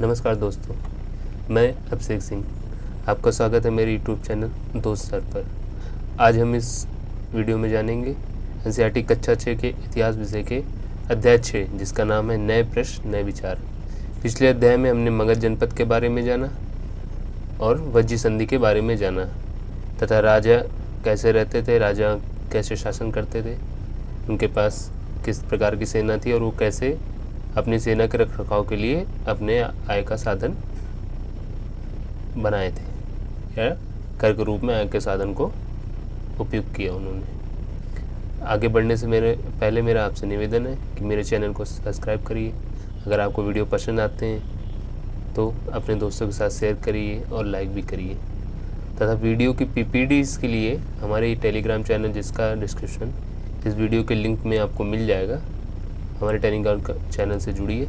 नमस्कार दोस्तों, मैं अभिषेक सिंह। आपका स्वागत है मेरे YouTube चैनल दोस्त सर पर। आज हम इस वीडियो में जानेंगे एनसीईआरटी कक्षा 6 के इतिहास विषय के अध्याय 6, जिसका नाम है नए प्रश्न नए विचार। पिछले अध्याय में हमने मगध जनपद के बारे में जाना और वज्जी संधि के बारे में जाना तथा राजा कैसे रहते थे, राजा कैसे शासन करते थे, उनके पास किस प्रकार की सेना थी और वो कैसे अपनी सेना के रखरखाव के लिए अपने आय का साधन बनाए थे या कर के रूप में आय के साधन को उपयोग किया उन्होंने। आगे बढ़ने से पहले मेरा आपसे निवेदन है कि मेरे चैनल को सब्सक्राइब करिए। अगर आपको वीडियो पसंद आते हैं तो अपने दोस्तों के साथ शेयर करिए और लाइक भी करिए तथा वीडियो की पीपीडीज के लिए हमारे टेलीग्राम चैनल, जिसका डिस्क्रिप्शन इस वीडियो के लिंक में आपको मिल जाएगा, हमारे टेलीग्राम चैनल से जुड़िए।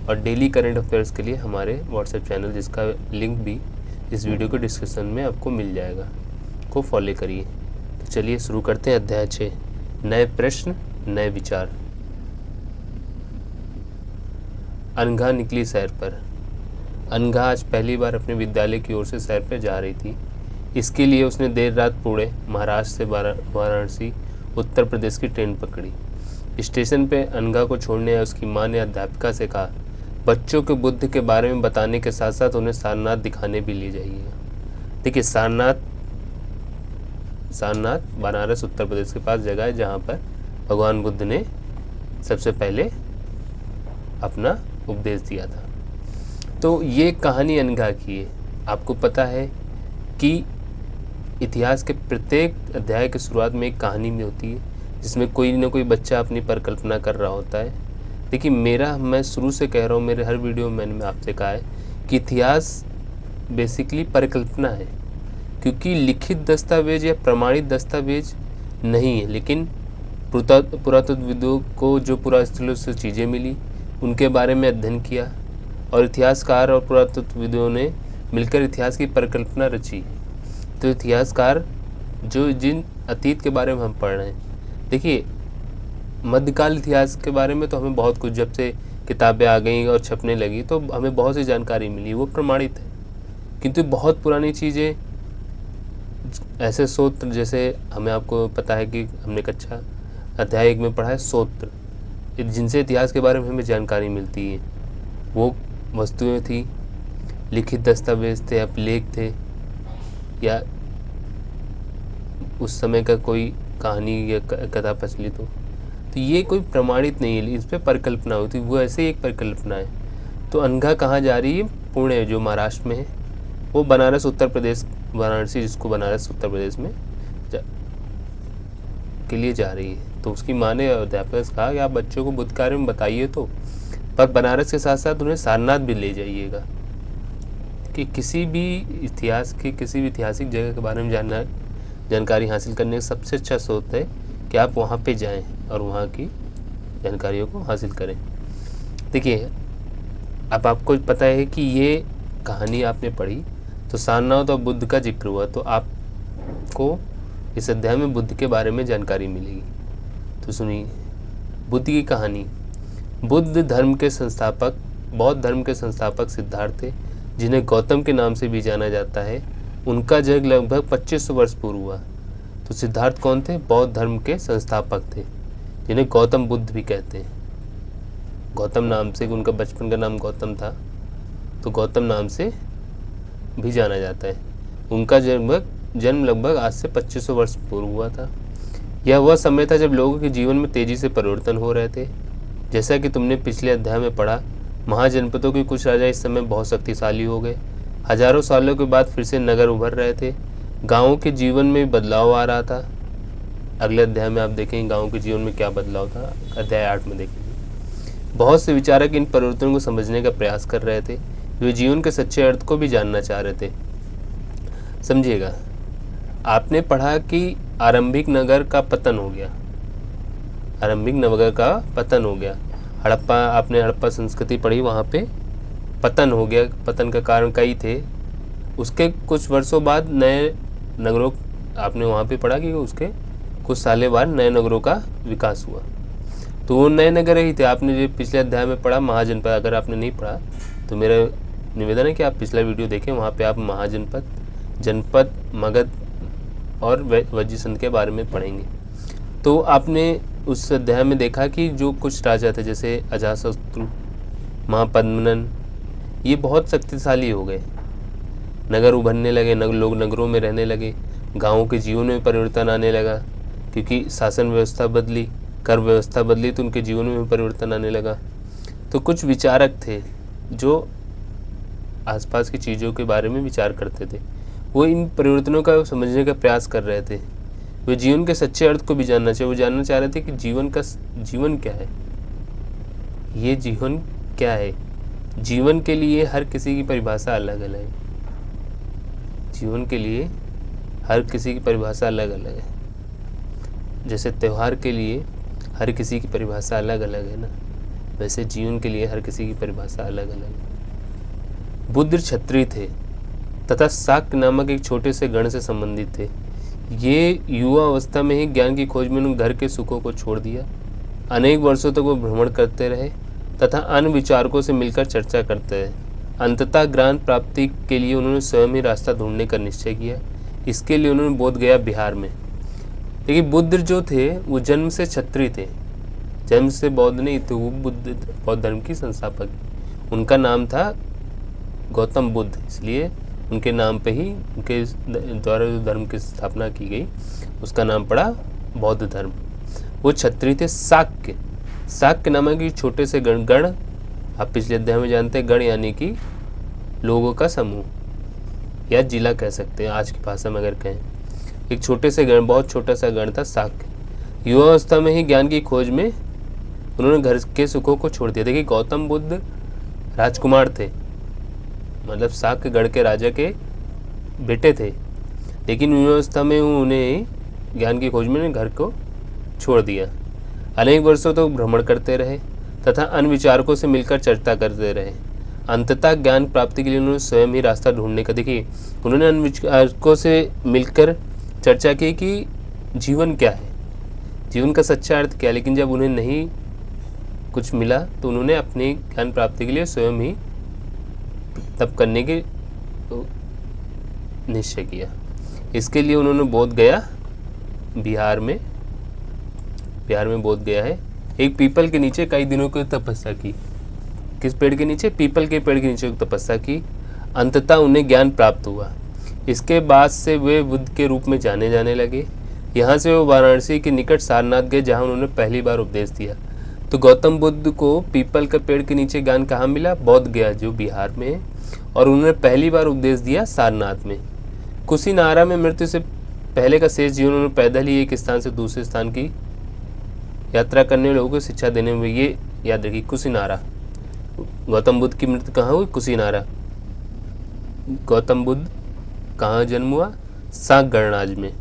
और डेली करंट अफेयर्स के लिए हमारे व्हाट्सएप चैनल, जिसका लिंक भी इस वीडियो के डिस्क्रिप्शन में आपको मिल जाएगा, को फॉलो करिए। तो चलिए शुरू करते हैं अध्याय 6, नए प्रश्न नए विचार। अनघा निकली सैर पर। अनघा आज पहली बार अपने विद्यालय की ओर से सैर पर जा रही थी। इसके लिए उसने देर रात पुणे, महाराष्ट्र से वाराणसी, उत्तर प्रदेश की ट्रेन पकड़ी। स्टेशन पे अनघा को छोड़ने उसकी मां ने अध्यापिका से कहा, बच्चों के बुद्ध के बारे में बताने के साथ साथ उन्हें सारनाथ दिखाने भी ले जाइएगा। देखिए, सारनाथ बनारस उत्तर प्रदेश के पास जगह है जहाँ पर भगवान बुद्ध ने सबसे पहले अपना उपदेश दिया था। तो ये कहानी अनघा की है। आपको पता है कि इतिहास के प्रत्येक अध्याय की शुरुआत में एक कहानी भी होती है जिसमें कोई ना कोई बच्चा अपनी परिकल्पना कर रहा होता है। देखिए, मैं शुरू से कह रहा हूँ, मेरे हर वीडियो में मैंने आपसे कहा है कि इतिहास बेसिकली परिकल्पना है, क्योंकि लिखित दस्तावेज या प्रमाणित दस्तावेज नहीं है। लेकिन पुरातत्वविदों को जो पुरास्थलों से चीज़ें मिली उनके बारे में अध्ययन किया और इतिहासकार और पुरातत्वविदों ने मिलकर इतिहास की परिकल्पना रची। तो इतिहासकार जिन अतीत के बारे में हम पढ़ रहे हैं, देखिए, मध्यकाल इतिहास के बारे में तो हमें बहुत कुछ, जब से किताबें आ गई और छपने लगी तो हमें बहुत सी जानकारी मिली, वो प्रमाणित है। किंतु बहुत पुरानी चीज़ें, ऐसे सूत्र, जैसे आपको पता है कि हमने कक्षा अध्याय 1 में पढ़ा है सूत्र, जिनसे इतिहास के बारे में हमें जानकारी मिलती है। वो वस्तुएं थी, लिखित दस्तावेज थे, अभिलेख थे, या उस समय का कोई कहानी या कथा प्रचलित हो। तो ये कोई प्रमाणित नहीं है, इस पर परिकल्पना होती, वो ऐसे ही एक परिकल्पना है। तो अनघा कहाँ जा रही है? पुणे, जो महाराष्ट्र में है, वो बनारस उत्तर प्रदेश, वाराणसी जिसको बनारस उत्तर प्रदेश में के लिए जा रही है। तो उसकी माँ ने अध्यापक से कहा कि आप बच्चों को बुद्ध के बारे में बताइए, तो पर बनारस के साथ साथ उन्हें सारनाथ भी ले जाइएगा। कि किसी भी ऐतिहासिक जगह के बारे में जानकारी हासिल करने का सबसे अच्छा स्रोत है कि आप वहाँ पे जाएं और वहाँ की जानकारियों को हासिल करें। देखिए, अब आपको पता है कि ये कहानी आपने पढ़ी तो सारनाथ और बुद्ध का जिक्र हुआ, तो आपको इस अध्याय में बुद्ध के बारे में जानकारी मिलेगी। तो सुनिए बुद्ध की कहानी। बौद्ध धर्म के संस्थापक सिद्धार्थ थे, जिन्हें गौतम के नाम से भी जाना जाता है। उनका जन्म लगभग 2500 वर्ष पूर्व हुआ। तो सिद्धार्थ कौन थे? बौद्ध धर्म के संस्थापक थे, जिन्हें गौतम बुद्ध भी कहते हैं। गौतम नाम से, उनका बचपन का नाम गौतम था, तो गौतम नाम से भी जाना जाता है। उनका जन्म लगभग आज से 2500 वर्ष पूर्व हुआ था। यह वह समय था जब लोगों के जीवन में तेजी से परिवर्तन हो रहे थे। जैसा कि तुमने पिछले अध्याय में पढ़ा, महाजनपदों के कुछ राजा इस समय बहुत शक्तिशाली हो गए। हजारों सालों के बाद फिर से नगर उभर रहे थे। गाँवों के जीवन में बदलाव आ रहा था। अगले अध्याय में आप देखेंगे गाँव के जीवन में क्या बदलाव था, अध्याय 8 में देखेंगे। बहुत से विचारक इन परिवर्तनों को समझने का प्रयास कर रहे थे। वे जीवन के सच्चे अर्थ को भी जानना चाह रहे थे। समझिएगा, आपने पढ़ा कि आरंभिक नगर का पतन हो गया। आपने हड़प्पा संस्कृति पढ़ी, वहाँ पे पतन हो गया। पतन का कारण कई थे। उसके कुछ वर्षों बाद नए नगरों, आपने वहाँ पे पढ़ा कि उसके कुछ सालों बाद नए नगरों का विकास हुआ। तो वो नए नगर ही थे। आपने जो पिछले अध्याय में पढ़ा महाजनपद, अगर आपने नहीं पढ़ा तो मेरा निवेदन है कि आप पिछला वीडियो देखें, वहाँ पे आप महाजनपद, जनपद, मगध और वज्रसंध के बारे में पढ़ेंगे। तो आपने उस अध्याय में देखा कि जो कुछ राजा थे जैसे अजातशत्रु, महापद्मनन, ये बहुत शक्तिशाली हो गए, नगर उभरने लगे, लोग नगरों में रहने लगे, गाँवों के जीवन में परिवर्तन आने लगा क्योंकि शासन व्यवस्था बदली, कर व्यवस्था बदली, तो उनके जीवन में परिवर्तन आने लगा। तो कुछ विचारक थे जो आसपास की चीज़ों के बारे में विचार करते थे, वो इन परिवर्तनों का समझने का प्रयास कर रहे थे। वे जीवन के सच्चे अर्थ को भी जानना चाहिए। वो जानना चाह रहे थे कि जीवन क्या है, ये जीवन क्या है। जीवन के लिए हर किसी की परिभाषा अलग अलग है। जीवन के लिए हर किसी की परिभाषा अलग अलग है। जैसे त्यौहार के लिए हर किसी की परिभाषा अलग अलग है ना, वैसे जीवन के लिए हर किसी की परिभाषा अलग अलग है। बुद्ध क्षत्रिय थे तथा शाक्य नामक एक छोटे से गण से संबंधित थे। ये युवा अवस्था में ही ज्ञान की खोज में उन्होंने घर के सुखों को छोड़ दिया। अनेक वर्षों तक वो भ्रमण करते रहे तथा अन्य विचारकों से मिलकर चर्चा करते रहे। अंततः ज्ञान प्राप्ति के लिए उन्होंने स्वयं ही रास्ता ढूंढने का निश्चय किया। इसके लिए उन्होंने बोध गया बिहार में। लेकिन बुद्ध जो थे वो जन्म से क्षत्रिय थे, जन्म से बौद्ध नहीं थे। वो बौद्ध धर्म की संस्थापक, उनका नाम था गौतम बुद्ध, इसलिए उनके नाम पे ही उनके द्वारा जो धर्म की स्थापना की गई उसका नाम पड़ा बौद्ध धर्म। वो क्षत्रिय थे। शाक्य नामक एक छोटे से गण, आप पिछले अध्याय में जानते हैं, गण यानी कि लोगों का समूह या जिला कह सकते हैं आज की भाषा में अगर कहें। एक छोटे से गण, बहुत छोटा सा गण था शाक्य। युवा अवस्था में ही ज्ञान की खोज में उन्होंने घर के सुखों को छोड़ दिया। देखिए गौतम बुद्ध राजकुमार थे, मतलब शाक्य गढ़ के राजा के बेटे थे, लेकिन युवा अवस्था में उन्हें ज्ञान की खोज में घर को छोड़ दिया। अनेक वर्षों तक तो भ्रमण करते रहे तथा अन्य विचारकों से मिलकर चर्चा करते रहे। अंततः ज्ञान प्राप्ति के लिए उन्होंने स्वयं ही रास्ता ढूंढने का, देखिए उन्होंने अन्य विचारकों से मिलकर चर्चा की कि जीवन क्या है, जीवन का सच्चा अर्थ क्या है। लेकिन जब उन्हें नहीं कुछ मिला तो उन्होंने अपनी ज्ञान प्राप्ति के लिए स्वयं ही तप करने के निश्चय किया। इसके लिए उन्होंने बोध गया बिहार में बोध गया है, एक पीपल के नीचे कई दिनों की तपस्या की। किस पेड़ के नीचे? पीपल के पेड़ के नीचे तपस्या की। अंततः उन्हें ज्ञान प्राप्त हुआ। इसके बाद से वे बुद्ध के रूप में जाने लगे। यहाँ से वो वाराणसी के निकट सारनाथ गए जहाँ उन्होंने पहली बार उपदेश दिया। तो गौतम बुद्ध को पीपल के पेड़ के नीचे ज्ञान कहाँ मिला? बोध गया जो बिहार में है, और उन्होंने पहली बार उपदेश दिया सारनाथ में। कुशीनारा में मृत्यु से पहले का शेष जीवन उन्होंने पैदल ही एक स्थान से दूसरे स्थान की यात्रा करने लोगों को शिक्षा देने में, ये याद रखिए कुशीनारा। गौतम बुद्ध की मृत्यु कहाँ हुई? कुशीनारा। गौतम बुद्ध कहाँ जन्म हुआ? शाक्य गणराज्य में।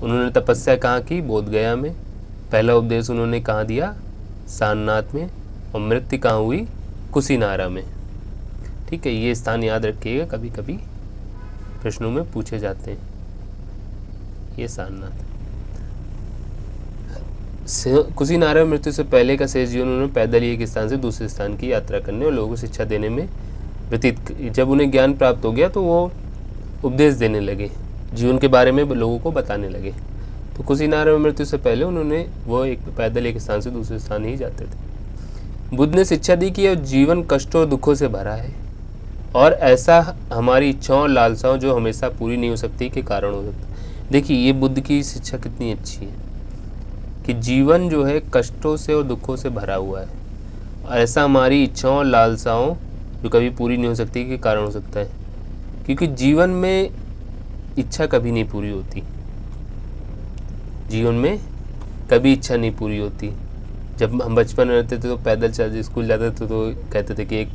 उन्होंने तपस्या कहाँ की? बोध गया में। पहला उपदेश उन्होंने कहाँ दिया? सारनाथ में। और मृत्यु कहाँ हुई? कुशीनारा में। ठीक है, ये स्थान याद रखिएगा, कभी कभी प्रश्नों में पूछे जाते हैं। ये सारनाथ। कुशीनारा में मृत्यु से पहले का शेष जीवन उन्होंने पैदल ही एक स्थान से दूसरे स्थान की यात्रा करने और लोगों को शिक्षा देने में व्यतीत। जब उन्हें ज्ञान प्राप्त हो गया तो वो उपदेश देने लगे, जीवन के बारे में लोगों को बताने लगे। तो कुशीनारा में मृत्यु से पहले उन्होंने वो एक पैदल एक स्थान से दूसरे स्थान ही जाते थे। बुद्ध ने शिक्षा दी कि जीवन कष्टों और दुखों से भरा है और ऐसा हमारी इच्छाओं और लालसाओं जो हमेशा पूरी नहीं हो सकती के कारण हो सकता है। देखिए ये बुद्ध की शिक्षा कितनी अच्छी है कि जीवन जो है कष्टों से और दुखों से भरा हुआ है, और ऐसा हमारी इच्छाओं और लालसाओं जो कभी पूरी नहीं हो सकती के कारण हो सकता है, क्योंकि जीवन में इच्छा कभी नहीं पूरी होती। जीवन में कभी इच्छा नहीं पूरी होती। जब हम बचपन में रहते थे तो पैदल चल स्कूल जाते थे तो कहते थे कि एक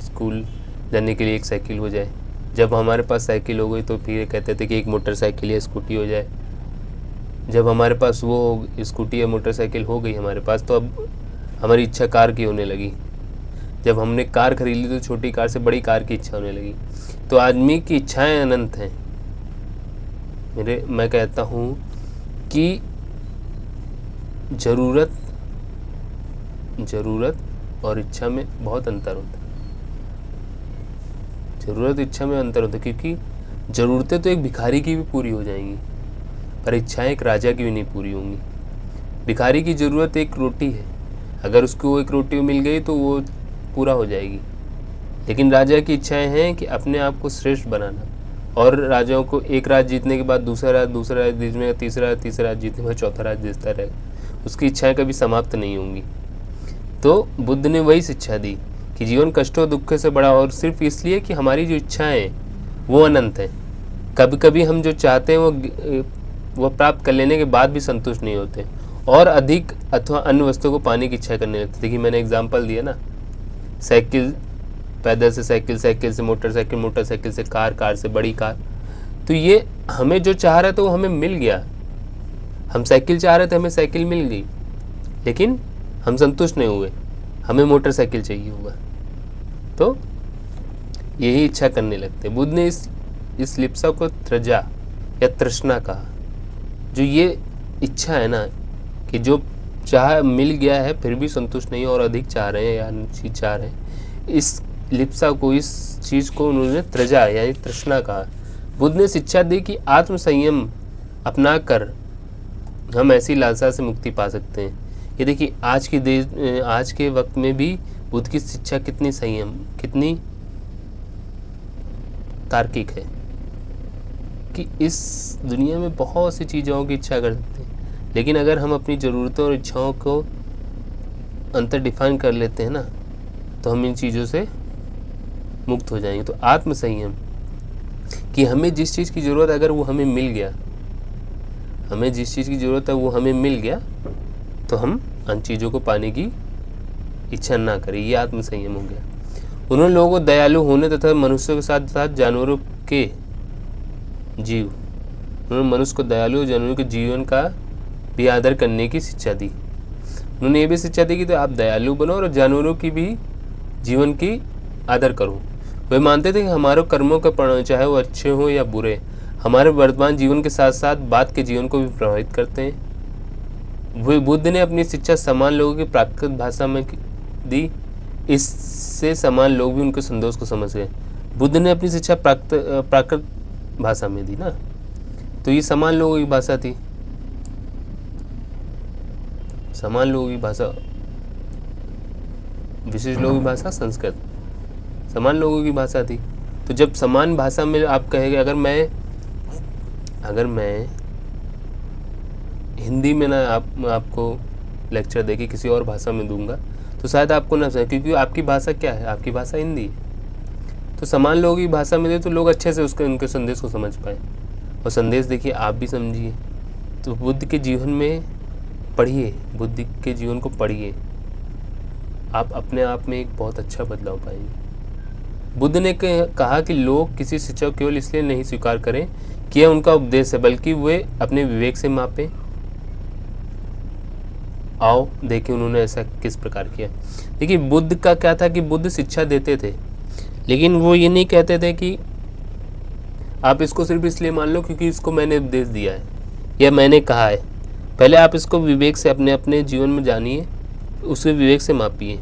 स्कूल जाने के लिए एक साइकिल हो जाए। जब हमारे पास साइकिल हो गई तो फिर कहते थे कि एक मोटरसाइकिल या स्कूटी हो जाए। जब हमारे पास वो स्कूटी या मोटरसाइकिल हो गई हमारे पास, तो अब हमारी इच्छा कार की होने लगी। जब हमने कार खरीद ली तो छोटी कार से बड़ी कार की इच्छा होने लगी। तो आदमी की इच्छाएं अनंत हैं। मैं कहता हूँ कि ज़रूरत और इच्छा में बहुत अंतर होता है। ज़रूरत इच्छा में अंतर होता है, क्योंकि ज़रूरतें तो एक भिखारी की भी पूरी हो जाएंगी, पर इच्छाएं एक राजा की भी नहीं पूरी होंगी। भिखारी की ज़रूरत एक रोटी है, अगर उसको एक रोटी मिल गई तो वो पूरा हो जाएगी। लेकिन राजा की इच्छाएं हैं कि अपने आप को श्रेष्ठ बनाना, और राजाओं को एक राज्य जीतने के बाद दूसरा राज्य जीतने का तीसरा राज्य जीतने के बाद चौथा राज्य जीतता रहेगा। उसकी इच्छाएं कभी समाप्त नहीं होंगी। तो बुद्ध ने वही शिक्षा दी कि जीवन कष्टों दुख से बड़ा, और सिर्फ इसलिए कि हमारी जो इच्छाएं वो अनंत हैं। कभी कभी हम जो चाहते हैं वो प्राप्त कर लेने के बाद भी संतुष्ट नहीं होते, और अधिक अथवा अन्य वस्तुओं को पाने की इच्छा करने लगते। देखिए मैंने एग्जाम्पल दिया ना, साइकिल, पैदल से साइकिल, साइकिल से मोटरसाइकिल, मोटरसाइकिल से कार, कार से बड़ी कार। तो ये हमें जो चाह रहे थे वो हमें मिल गया। हम साइकिल चाह रहे थे, हमें साइकिल मिल गई, लेकिन हम संतुष्ट नहीं हुए, हमें मोटरसाइकिल चाहिए हुआ। तो यही इच्छा करने लगते। बुद्ध ने इस लिप्सा को त्रजा या तृष्णा कहा। जो ये इच्छा है ना, कि जो चाह मिल गया है फिर भी संतुष्ट नहीं और अधिक चाह रहे हैं या चीज चाह रहे हैं, इस लिप्सा को, इस चीज़ को उन्होंने त्रजा यानी तृष्णा कहा। बुद्ध ने शिक्षा दी कि आत्म संयम अपना कर हम ऐसी लालसा से मुक्ति पा सकते हैं। ये देखिए आज के वक्त में भी बुद्ध की शिक्षा कितनी संयम, कितनी तार्किक है, कि इस दुनिया में बहुत सी चीज़ों की इच्छा कर सकते हैं, लेकिन अगर हम अपनी ज़रूरतों और इच्छाओं को अंतर डिफाइन कर लेते हैं ना, तो हम इन चीज़ों से मुक्त हो जाएंगे। तो आत्म संयम, कि हमें जिस चीज़ की ज़रूरत है अगर वो हमें मिल गया, हमें जिस चीज़ की ज़रूरत है वो हमें मिल गया, तो हम उन चीज़ों को पाने की इच्छा ना करें। ये आत्म संयम हो गया। उन्होंने लोगों को दयालु होने तथा मनुष्यों के साथ साथ जानवरों के जीव, उन्होंने मनुष्य को दयालु और जानवरों के जीवन का भी आदर करने की शिक्षा दी। उन्होंने ये भी शिक्षा दी कि तो आप दयालु बनो और जानवरों की भी जीवन की आदर करो। वे मानते थे कि हमारे कर्मों का परिणाम, चाहे वो अच्छे हों या बुरे, हमारे वर्तमान जीवन के साथ साथ बाद के जीवन को भी प्रभावित करते हैं। वे बुद्ध ने अपनी शिक्षा समान लोगों की प्राकृत भाषा में दी, इससे समान लोग भी उनके संदेश को समझ गए। बुद्ध ने अपनी शिक्षा प्राकृत भाषा में दी ना, तो ये समान लोगों की भाषा थी। समान लोगों की भाषा, विशेष लोगों की भाषा संस्कृत, समान लोगों की भाषा थी। तो जब समान भाषा में आप कहेंगे, अगर मैं हिंदी में ना आपको लेक्चर देके किसी और भाषा में दूंगा तो शायद आपको ना समझे, क्योंकि आपकी भाषा क्या है, आपकी भाषा हिंदी है। तो समान लोगों की भाषा में दे तो लोग अच्छे से उनके संदेश को समझ पाए, और संदेश देखिए आप भी समझिए। तो बुद्ध के जीवन में पढ़िए, बुद्ध के जीवन को पढ़िए, आप अपने आप में एक बहुत अच्छा बदलाव पाएंगे। बुद्ध ने कहा कि लोग किसी शिक्षा को केवल इसलिए नहीं स्वीकार करें कि यह उनका उपदेश है, बल्कि वे अपने विवेक से मापें। आओ देखिए उन्होंने ऐसा किस प्रकार किया। देखिए बुद्ध का क्या था कि बुद्ध शिक्षा देते थे, लेकिन वो ये नहीं कहते थे कि आप इसको सिर्फ इसलिए मान लो क्योंकि इसको मैंने उपदेश दिया है या मैंने कहा है। पहले आप इसको विवेक से अपने अपने जीवन में जानिए, उसे विवेक से मापिए।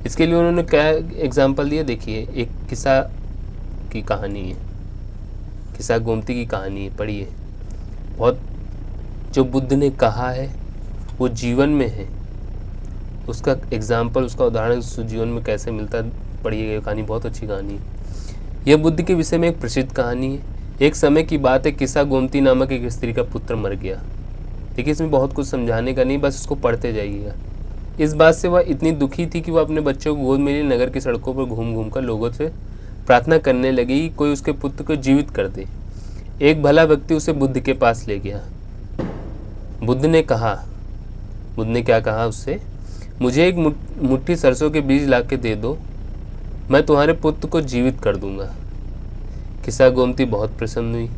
इसके लिए उन्होंने क्या एग्जाम्पल दिया, देखिए एक किस्सा की कहानी है, किस्सा गोमती की कहानी है, पढ़िए। बहुत जो बुद्ध ने कहा है वो जीवन में है, उसका एग्जाम्पल, उसका उदाहरण जीवन में कैसे मिलता है, पढ़िए। ये कहानी बहुत अच्छी कहानी है। यह बुद्ध के विषय में एक प्रसिद्ध कहानी है। एक समय की बात है, किस्सा गोमती नामक एक स्त्री का पुत्र मर गया। देखिए इसमें बहुत कुछ समझाने का नहीं, बस इसको पढ़ते जाइएगा। इस बात से वह इतनी दुखी थी कि वह अपने बच्चों को गोद में लिए नगर की सड़कों पर घूम घूम कर लोगों से प्रार्थना करने लगी कि कोई उसके पुत्र को जीवित कर दे। एक भला व्यक्ति उसे बुद्ध के पास ले गया। बुद्ध ने क्या कहा उससे, मुझे एक मुट्ठी सरसों के बीज ला के दे दो, मैं तुम्हारे पुत्र को जीवित कर दूंगा। किस्सा गोमती बहुत प्रसन्न हुई,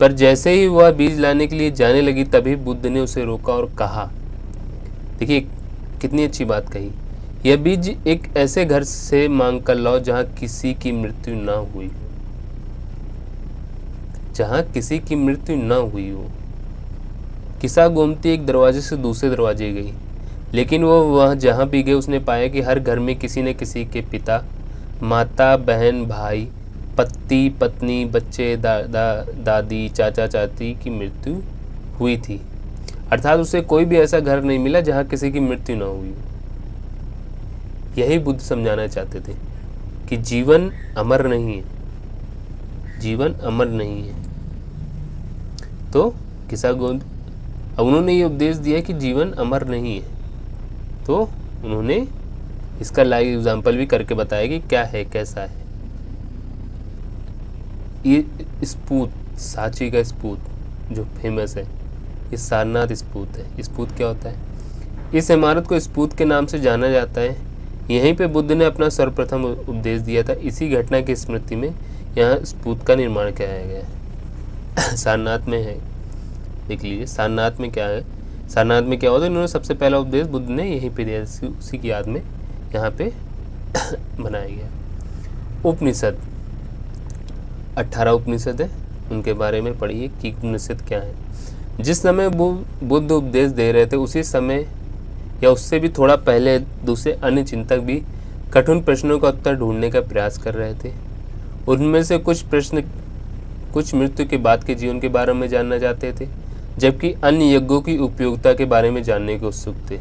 पर जैसे ही वह बीज लाने के लिए जाने लगी तभी बुद्ध ने उसे रोका और कहा, देखिए कितनी अच्छी बात कही, यह बीज एक ऐसे घर से मांग कर लाओ जहां किसी की मृत्यु ना हुई, जहां किसी की मृत्यु ना हुई हो। किस्सा गोमती एक दरवाजे से दूसरे दरवाजे गई, लेकिन वह जहां भी गई उसने पाया कि हर घर में किसी न किसी के पिता, माता, बहन, भाई, पति पत्नी, बच्चे, दादा दादी, चाचा चाची की मृत्यु हुई थी। अर्थात उसे कोई भी ऐसा घर नहीं मिला जहाँ किसी की मृत्यु न हुई। यही बुद्ध समझाना चाहते थे कि जीवन अमर नहीं है, जीवन अमर नहीं है। तो किसा गोद अब उन्होंने ये उपदेश दिया कि जीवन अमर नहीं है, तो उन्होंने इसका लाइव एग्जाम्पल भी करके बताया कि क्या है, कैसा है। ये स्पूत, सांची का स्पूत जो फेमस है, ये सारनाथ स्पूत है। स्पूत क्या होता है? इस इमारत को स्पूत के नाम से जाना जाता है। यहीं पे बुद्ध ने अपना सर्वप्रथम उपदेश दिया था। इसी घटना की स्मृति में यहाँ स्पूत का निर्माण किया गया है। सारनाथ में है, देख लीजिए सारनाथ में क्या है। सारनाथ में क्या होता है, इन्होंने सबसे पहला उपदेश बुद्ध ने यहीं पे दिया, उसी की याद में यहाँ पे बनाया गया। उपनिषद 18 उपनिषद है, उनके बारे में पढ़िए कि उपनिषद क्या है। जिस समय बुद्ध उपदेश दे रहे थे उसी समय या उससे भी थोड़ा पहले दूसरे अन्य चिंतक भी कठिन प्रश्नों का उत्तर ढूंढने का प्रयास कर रहे थे। उनमें से कुछ मृत्यु के बाद के जीवन के बारे में जानना चाहते थे, जबकि अन्य यज्ञों की उपयोगिता के बारे में जानने के उत्सुक थे।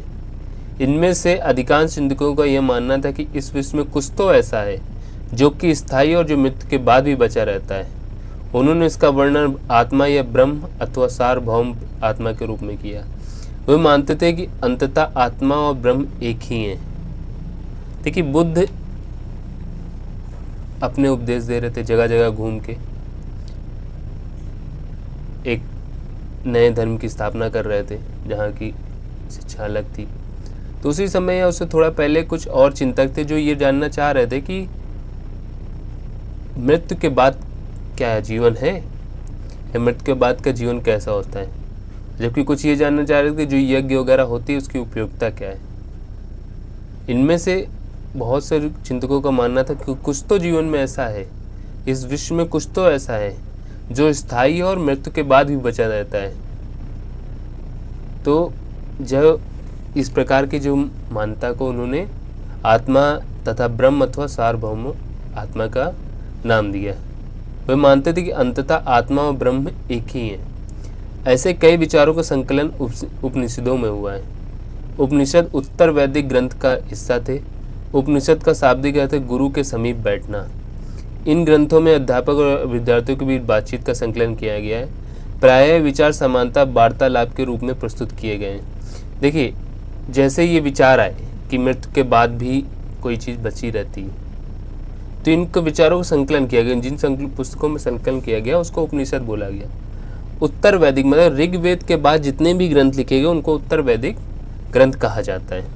इनमें से अधिकांश चिंतकों का यह मानना था कि इस विश्व में कुछ तो ऐसा है जो कि स्थायी और जो मृत्यु के बाद भी बचा रहता है। उन्होंने इसका वर्णन आत्मा या ब्रह्म अथवा सार्वभौम आत्मा के रूप में किया। वे मानते थे कि अंततः आत्मा और ब्रह्म एक ही हैं। देखिए बुद्ध अपने उपदेश दे रहे थे, जगह जगह घूम के एक नए धर्म की स्थापना कर रहे थे जहाँ की शिक्षा अलग थी। तो उसी समय या उससे थोड़ा पहले कुछ और चिंतक थे जो ये जानना चाह रहे थे कि मृत्यु के बाद क्या है, जीवन है, या मृत्यु के बाद का जीवन कैसा होता है। जबकि कुछ ये जानना चाह रहे थे जो यज्ञ वगैरह होती है उसकी उपयोगिता क्या है। इनमें से बहुत से चिंतकों का मानना था कि कुछ तो जीवन में ऐसा है, इस विश्व में कुछ तो ऐसा है जो स्थायी और मृत्यु के बाद भी बचा रहता है। तो जब इस प्रकार की जो मान्यता को उन्होंने आत्मा तथा ब्रह्म अथवा सार्वभौम आत्मा का नाम दिया। वे मानते थे कि अंततः आत्मा और ब्रह्म एक ही है। ऐसे कई विचारों का संकलन उपनिषदों में हुआ है। उपनिषद उत्तर वैदिक ग्रंथ का हिस्सा थे। उपनिषद का शाब्दिक अर्थ है गुरु के समीप बैठना। इन ग्रंथों में अध्यापक और विद्यार्थियों के बीच बातचीत का संकलन किया गया है। प्रायः विचार समानता वार्तालाप के रूप में प्रस्तुत किए गए हैं। देखिए जैसे ये विचार आए कि मृत्यु के बाद भी कोई चीज़ बची रहती है, तो इनके विचारों को संकलन किया गया। जिन पुस्तकों में संकलन किया गया उसको उपनिषद बोला गया। उत्तर वैदिक मतलब ऋग्वेद के बाद जितने भी ग्रंथ लिखे गए उनको उत्तर वैदिक ग्रंथ कहा जाता है।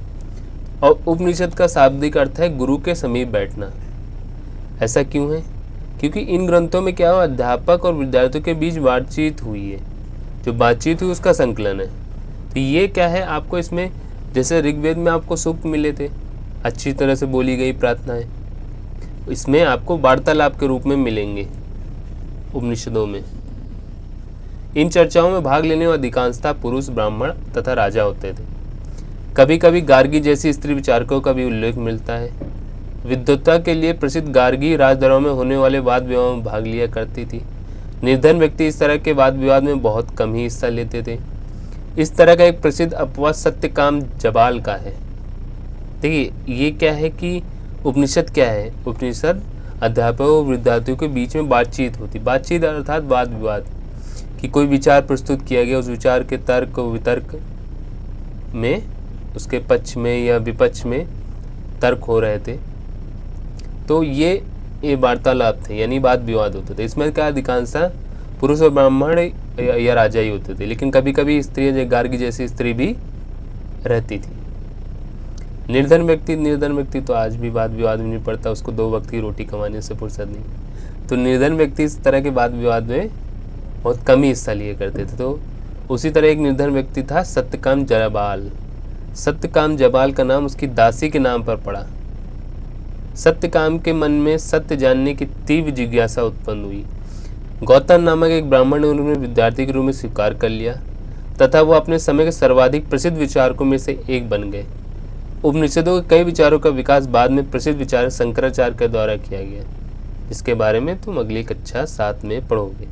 और उपनिषद का शाब्दिक अर्थ है गुरु के समीप बैठना। ऐसा क्यों है? क्योंकि इन ग्रंथों में क्या हुआ, अध्यापक और विद्यार्थियों के बीच बातचीत हुई है। जो बातचीत हुई उसका संकलन है। तो ये क्या है, आपको इसमें जैसे ऋग्वेद में आपको सूक्त मिले थे, अच्छी तरह से बोली गई प्रार्थनाएं, इसमें आपको वार्तालाप के रूप में मिलेंगे उपनिषदों में। इन चर्चाओं में भाग लेने वाले अधिकांशतः पुरुष, ब्राह्मण तथा राजा होते थे। कभी कभी गार्गी जैसी स्त्री विचारकों का भी उल्लेख मिलता है। विद्वत्ता के लिए प्रसिद्ध गार्गी राजदरबार में होने वाले वाद विवाद में भाग लिया करती थी। निर्धन व्यक्ति इस तरह के वाद विवाद में बहुत कम ही हिस्सा लेते थे। इस तरह का एक प्रसिद्ध अपवाद सत्यकाम जबाल का है। देखिए ये क्या है कि उपनिषद क्या है, उपनिषद अध्यापकों और विद्यार्थियों के बीच में बातचीत होती। बातचीत अर्थात वाद विवाद, कि कोई विचार प्रस्तुत किया गया, उस विचार के तर्क वितर्क में उसके पक्ष में या विपक्ष में तर्क हो रहे थे। तो ये वार्तालाप थे, यानी वाद विवाद होते थे। इसमें क्या अधिकांशतः पुरुष और ब्राह्मण या राजा ही होते थे, लेकिन कभी कभी स्त्री, गार्गी जैसी स्त्री भी रहती थी। निर्धन व्यक्ति तो आज भी वाद विवाद में नहीं पड़ता, उसको 2 वक्त की रोटी कमाने से फुर्सत नहीं। तो निर्धन व्यक्ति इस तरह के वाद विवाद में बहुत कम ही हिस्सा लिए करते थे। तो उसी तरह एक निर्धन व्यक्ति था सत्यकाम जबाल। सत्यकाम जबाल का नाम उसकी दासी के नाम पर पड़ा। सत्यकाम के मन में सत्य जानने की तीव्र जिज्ञासा उत्पन्न हुई। गौतम नामक एक ब्राह्मण ने उन्हें विद्यार्थी के रूप में स्वीकार कर लिया तथा वो अपने समय के सर्वाधिक प्रसिद्ध विचारकों में से एक बन गए। उपनिषदों के कई विचारों का विकास बाद में प्रसिद्ध विचारक शंकराचार्य के द्वारा किया गया। इसके बारे में तुम अगली कक्षा 7 में पढ़ोगे।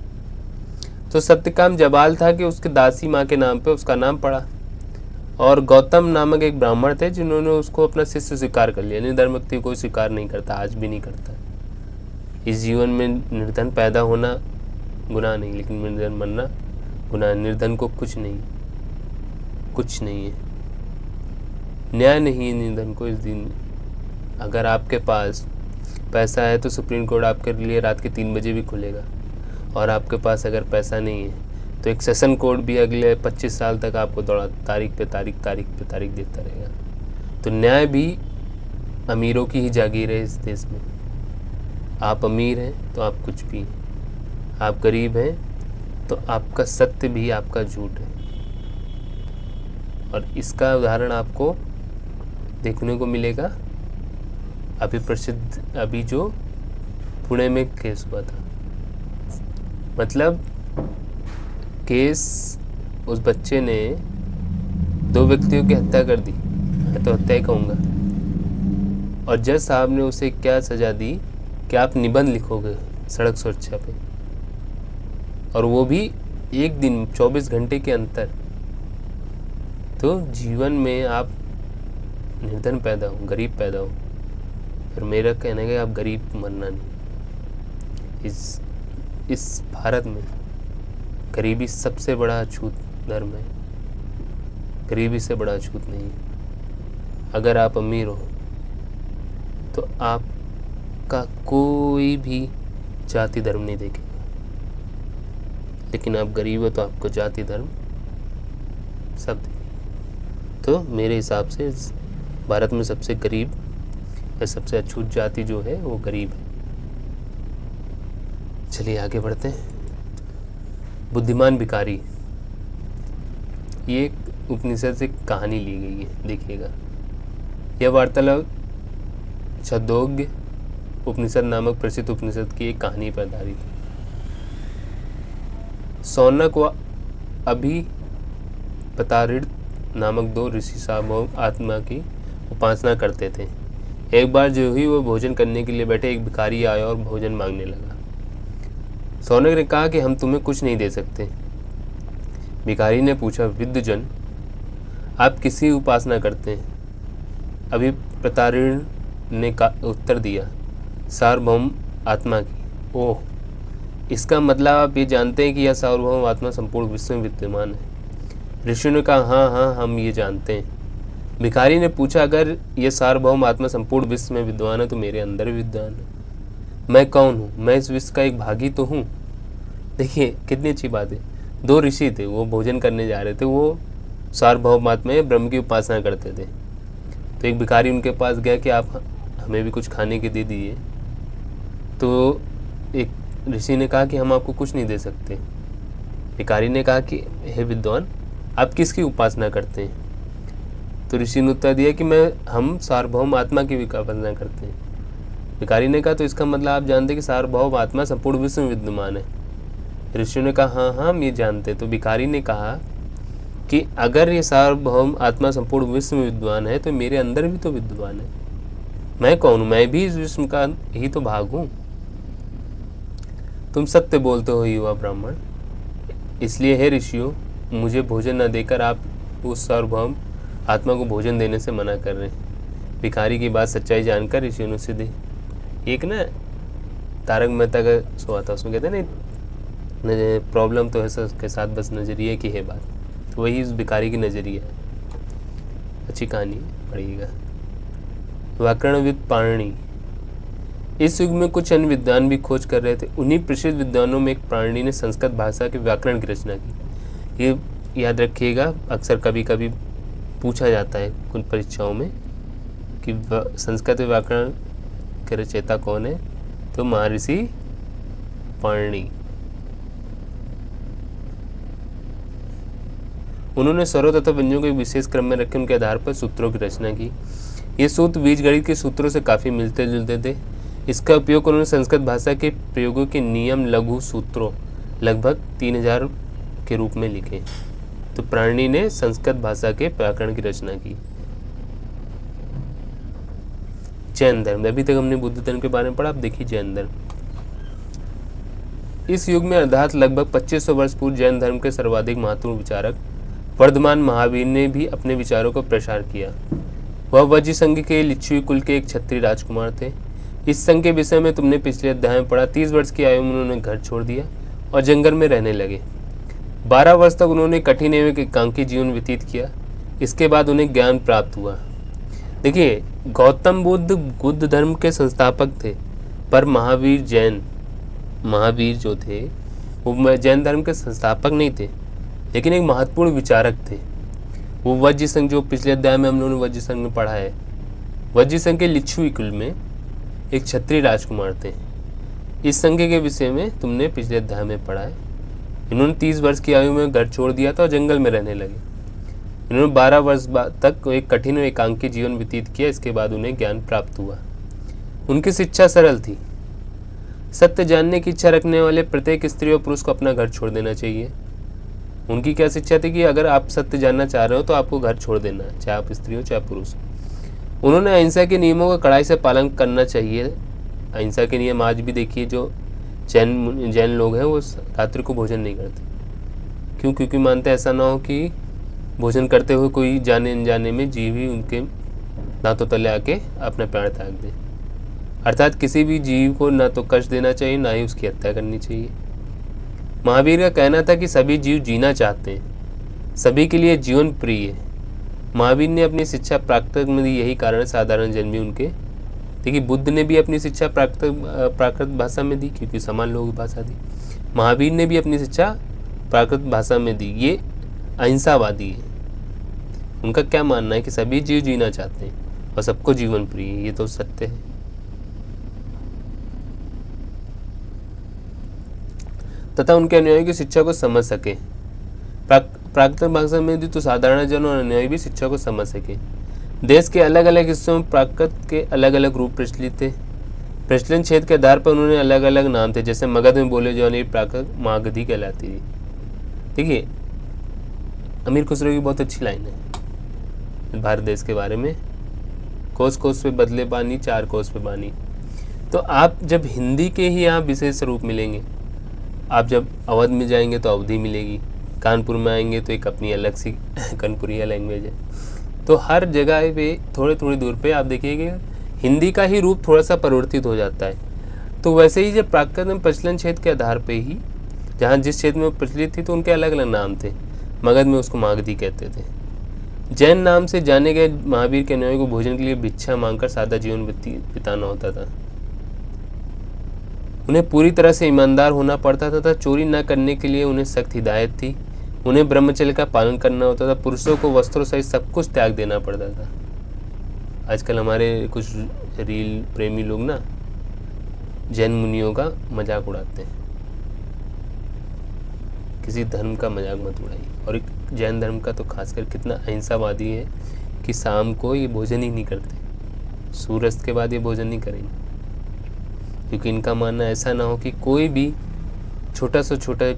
तो सत्यकाम जबाल था कि उसके दासी माँ के नाम पे उसका नाम पड़ा, और गौतम नामक एक ब्राह्मण थे जिन्होंने उसको अपना शिष्य स्वीकार कर लिया। निर्धन व्यक्ति कोई स्वीकार नहीं करता, आज भी नहीं करता। इस जीवन में निर्धन पैदा होना गुनाह नहीं, लेकिन निर्धन मरना गुनाह। निर्धन को कुछ नहीं है, न्याय नहीं है निर्धन को इस दिन में। अगर आपके पास पैसा है तो सुप्रीम कोर्ट आपके लिए रात के 3 बजे भी खुलेगा, और आपके पास अगर पैसा नहीं है तो एक सेशन कोर्ट भी अगले 25 साल तक आपको दौड़ा तारीख पे तारीख देता रहेगा। तो न्याय भी अमीरों की ही जागीर है इस देश में। आप अमीर हैं तो आप कुछ भी हैं, आप गरीब हैं तो आपका सत्य भी आपका झूठ है। और इसका उदाहरण आपको देखने को मिलेगा अभी जो पुणे में केस हुआ था। मतलब केस, उस बच्चे ने 2 व्यक्तियों की हत्या कर दी, मैं तो हत्या ही कहूँगा, और जज साहब ने उसे क्या सज़ा दी कि आप निबंध लिखोगे सड़क सुरक्षा पे, और वो भी एक दिन 24 घंटे के अंतर। तो जीवन में आप निर्धन पैदा हो, गरीब पैदा हो, फिर मेरा कहना है कि आप गरीब मरना नहीं। इस भारत में गरीबी सबसे बड़ा अछूत धर्म है, गरीबी से बड़ा अछूत नहीं है। अगर आप अमीर हो तो आपका कोई भी जाति धर्म नहीं देखेगा, लेकिन आप गरीब हो तो आपको जाति धर्म सब देखेगा। तो मेरे हिसाब से भारत में सबसे गरीब या सबसे अछूत जाति जो है वो गरीब है। चलिए आगे बढ़ते हैं। बुद्धिमान भिखारी, ये एक उपनिषद से कहानी ली गई है, देखिएगा। यह वार्तालाप छंदोग्य उपनिषद नामक प्रसिद्ध उपनिषद की एक कहानी पर आधारित है। सौनक व अभिपतारिण नामक 2 ऋषि सार्वभौम आत्मा की उपासना करते थे। एक बार जो ही वो भोजन करने के लिए बैठे, एक भिखारी आया और भोजन मांगने लगा। सौनक ने कहा कि हम तुम्हें कुछ नहीं दे सकते। भिखारी ने पूछा, विद्वजन आप किसकी उपासना करते हैं? अभिपतारिण ने उत्तर दिया, सार्वभौम आत्मा की। ओह, इसका मतलब आप ये जानते हैं कि यह सार्वभौम आत्मा संपूर्ण विश्व में विद्यमान है। ऋषि ने कहा, हाँ हम ये जानते हैं। भिखारी ने पूछा, अगर यह सार्वभौम आत्मा संपूर्ण विश्व में विद्वान है तो मेरे अंदर भी विद्वान है। मैं कौन हूँ? मैं इस विश्व का एक भागी तो हूँ। देखिए कितनी अच्छी बात है। 2 ऋषि थे, वो भोजन करने जा रहे थे, वो सार्वभौम आत्मा ब्रह्म की उपासना करते थे। तो एक भिखारी उनके पास गया कि आप हमें भी कुछ खाने के दे दीजिए। तो एक ऋषि ने कहा कि हम आपको कुछ नहीं दे सकते। भिखारी ने कहा कि हे विद्वान, आप किसकी उपासना करते हैं? तो ऋषि ने उत्तर दिया कि हम सार्वभौम आत्मा की उपासना करते हैं। भिखारी ने कहा, तो इसका मतलब आप जानते हैं कि सार्वभौम आत्मा संपूर्ण विश्व में विद्यमान है। ऋषि ने कहा, हाँ हम ये जानते। तो भिखारी ने कहा कि अगर ये सार्वभौम आत्मा संपूर्ण विश्व में विद्वान है तो मेरे अंदर भी तो विद्वान है। मैं कौन हूँ? मैं भी इस विश्व का ही तो भाग हूँ। तुम सत्य बोलते हो युवा ब्राह्मण, इसलिए हे ऋषियों, मुझे भोजन न देकर आप उस सार्वभौम आत्मा को भोजन देने से मना कर रहे हैं। भिखारी की बात सच्चाई जानकर ऋषियों ने सीधे एक ना तारक मेहता का शो आता, उसमें कहते हैं ना, प्रॉब्लम तो है सबके साथ, बस नज़रिए की है बात। तो वही उस भिखारी की नज़रिया है। अच्छी कहानी है, पढ़िएगा। व्याकरणविद पाणिनि, इस युग में कुछ अन्य विद्वान भी खोज कर रहे थे। उन्हीं प्रसिद्ध विद्वानों में एक पाणिनि ने संस्कृत भाषा के व्याकरण की रचना की। ये याद रखिएगा, अक्सर कभी कभी पूछा जाता है कुछ परीक्षाओं में कि संस्कृत व्याकरण के रचयिता कौन है, तो महर्षि पाणिनि। उन्होंने स्वरों तथा व्यंजनों को एक विशेष क्रम में रखे, उनके आधार पर सूत्रों की रचना की। ये सूत्र बीजगणित के सूत्रों से काफ़ी मिलते जुलते थे। इसका उपयोग उन्होंने संस्कृत भाषा के प्रयोगों के नियम लघु सूत्रों लगभग 3000 के रूप में लिखे। तो पाणिनि ने संस्कृत भाषा के व्याकरण की रचना की। जैन धर्म, अभी तक हमने बुद्ध धर्म के बारे में पढ़ा, अब देखिए जैन धर्म। इस युग में अर्थात लगभग 2500 वर्ष पूर्व जैन धर्म के सर्वाधिक महत्वपूर्ण विचारक वर्धमान महावीर ने भी अपने विचारों को प्रसार किया। वह वज्र संघ के लिच्छवी कुल के एक क्षत्रिय राजकुमार थे। इस संघ के विषय में तुमने पिछले अध्याय में पढ़ा। 30 वर्ष की आयु में उन्होंने घर छोड़ दिया और जंगल में रहने लगे। 12 वर्ष तक उन्होंने कठिन एवं एकांकी जीवन व्यतीत किया। इसके बाद उन्हें ज्ञान प्राप्त हुआ। देखिए, गौतम बुद्ध धर्म के संस्थापक थे, पर महावीर जो थे वो जैन धर्म के संस्थापक नहीं थे, लेकिन एक महत्वपूर्ण विचारक थे। वो वज्र संघ, जो पिछले अध्याय में हम लोगों ने वज्र संघ में पढ़ा है, वज्र संघ के लिच्छवी कुल में एक क्षत्रिय राजकुमार थे। इस संघ के विषय में तुमने पिछले अध्याय में पढ़ा है। इन्होंने 30 वर्ष की आयु में घर छोड़ दिया था और जंगल में रहने लगे। इन्होंने 12 वर्ष तक एक कठिन और एकांकी जीवन व्यतीत किया। इसके बाद उन्हें ज्ञान प्राप्त हुआ। उनकी शिक्षा सरल थी। सत्य जानने की इच्छा रखने वाले प्रत्येक स्त्री और पुरुष को अपना घर छोड़ देना चाहिए। उनकी क्या शिक्षा थी कि अगर आप सत्य जानना चाह रहे हो तो आपको घर छोड़ देना है, चाहे आप स्त्री हो चाहे पुरुष। उन्होंने अहिंसा के नियमों का कड़ाई से पालन करना चाहिए। अहिंसा के नियम आज भी देखिए, जो जैन लोग हैं वो रात्रि को भोजन नहीं करते। क्यों? क्योंकि मानते हैं ऐसा ना हो कि भोजन करते हुए कोई जाने अनजाने में जीव ही उनके दांतों तले आके अपना प्राण त्याग दे। अर्थात किसी भी जीव को ना तो कष्ट देना चाहिए, ना ही उसकी हत्या करनी चाहिए। महावीर का कहना था कि सभी जीव जीना चाहते हैं, सभी के लिए जीवन प्रिय है। महावीर ने अपनी शिक्षा प्राकृत में दी, यही कारण साधारण जन भी उनके। देखिए, बुद्ध ने भी अपनी शिक्षा प्राकृत भाषा में दी, क्योंकि समान लोग भाषा दी। महावीर ने भी अपनी शिक्षा प्राकृत भाषा में दी। ये अहिंसावादी है। उनका क्या मानना है कि सभी जीव जीना चाहते हैं और सबको जीवन प्रिय है। ये तो सत्य है। तथा उनके अनुयायी की शिक्षा को समझ सके। प्राकृत भाषा में दी तो साधारण जन और अनुयायी भी शिक्षा को समझ सके। देश के अलग अलग हिस्सों में प्राकृत के अलग अलग रूप प्रचलित थे। प्रचलन क्षेत्र के आधार पर उन्होंने अलग अलग नाम थे। जैसे मगध में बोले जाने वाली प्राकृत मागधी कहलाती थी। देखिए, अमीर खुसरो की बहुत अच्छी लाइन है भारत देश के बारे में। कोस कोस पे बदले बानी, 4 कोस पे बानी। तो आप जब हिंदी के ही यहाँ विशेष रूप मिलेंगे, आप जब अवध में जाएंगे तो अवधी मिलेगी, कानपुर में आएंगे तो एक अपनी अलग सी कानपुरिया लैंग्वेज है। तो हर जगह पे थोड़ी थोड़ी दूर पे आप देखिएगा हिंदी का ही रूप थोड़ा सा परिवर्तित हो जाता है। तो वैसे ही जब प्राकृत में प्रचलन क्षेत्र के आधार पे ही, जहाँ जिस क्षेत्र में प्रचलित थी तो उनके अलग अलग नाम थे। मगध में उसको मागधी कहते थे। जैन नाम से जाने गए महावीर के अनुयायी को भोजन के लिए भिक्षा मांगकर सादा जीवन बिताना होता था। उन्हें पूरी तरह से ईमानदार होना पड़ता था। चोरी न करने के लिए उन्हें सख्त हिदायत थी। उन्हें ब्रह्मचर्य का पालन करना होता था। पुरुषों को वस्त्रों सहित सब कुछ त्याग देना पड़ता था। आजकल हमारे कुछ रील प्रेमी लोग ना जैन मुनियों का मजाक उड़ाते हैं। किसी धर्म का मजाक मत उड़ाइए। और एक जैन धर्म का तो खासकर कितना अहिंसावादी है कि शाम को ये भोजन ही नहीं करते। सूर्यास्त के बाद ये भोजन नहीं करेंगे, क्योंकि इनका मानना ऐसा ना हो कि कोई भी छोटा से छोटा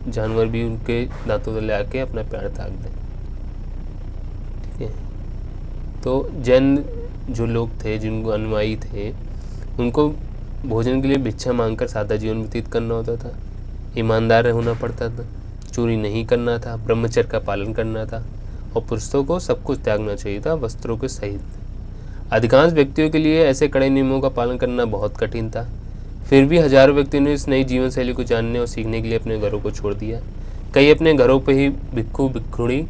जानवर भी उनके दांतों तले आके अपना प्यार त्याग दे। ठीक है। तो जैन जो लोग थे, जिनको अनुयायी थे, उनको भोजन के लिए भिक्षा मांगकर सादा जीवन व्यतीत करना होता था। ईमानदार होना पड़ता था। चोरी नहीं करना था। ब्रह्मचर्य का पालन करना था। और पुरुषों को सब कुछ त्यागना चाहिए था, वस्त्रों के सहित। अधिकांश व्यक्तियों के लिए ऐसे कड़े नियमों का पालन करना बहुत कठिन था। फिर भी हजारों व्यक्तियों ने इस नई जीवन शैली को जानने और सीखने के लिए अपने घरों को छोड़ दिया। कई अपने घरों पर ही भिक्खु भिक्षुणी